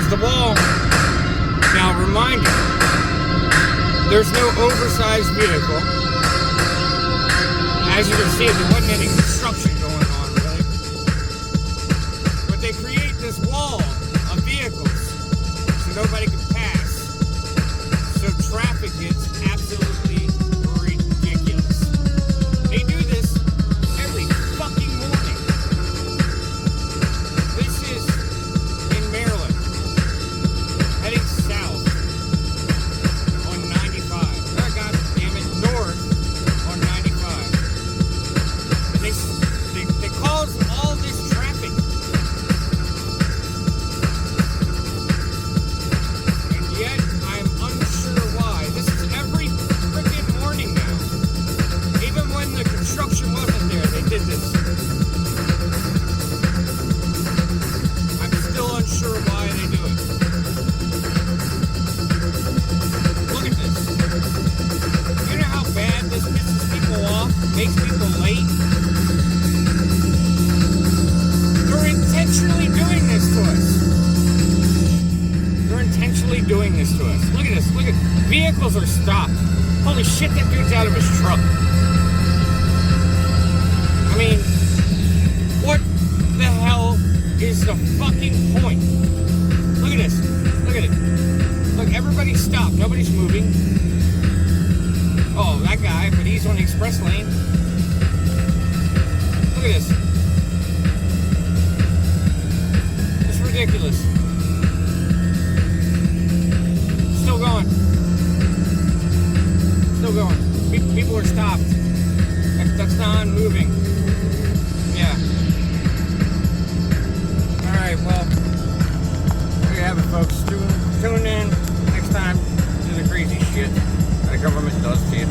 There's the wall. Now, reminder, there's no oversized vehicle. As you can see, there wasn't any construction going on, really. But they create this wall of vehicles so nobody can pass. So traffic gets absolutely ridiculous. They do this every fucking morning. This is in Maryland, heading south on 95. Oh, God damn it, north on 95. And they cause all this traffic. And yet, I'm unsure why. This is every freaking morning now. Even when the construction wasn't there, they did this. I'm still unsure why they do it. Look at this. You know how bad this pisses people off? Makes people late? They're intentionally doing this to us. They're intentionally doing this to us. Look at this. Look at vehicles are stopped. Holy shit, that dude's out of his truck. I mean, what the hell is the fucking point? Look at this. Look at it. Look, everybody's stopped. Nobody's moving. Oh, that guy, but he's on the express lane. Look at this. It's ridiculous. Still going. Still going. People are stopped. That's non-moving. Yeah. Alright, well, there you have it, folks. Tune in next time to the crazy shit that the government does to you.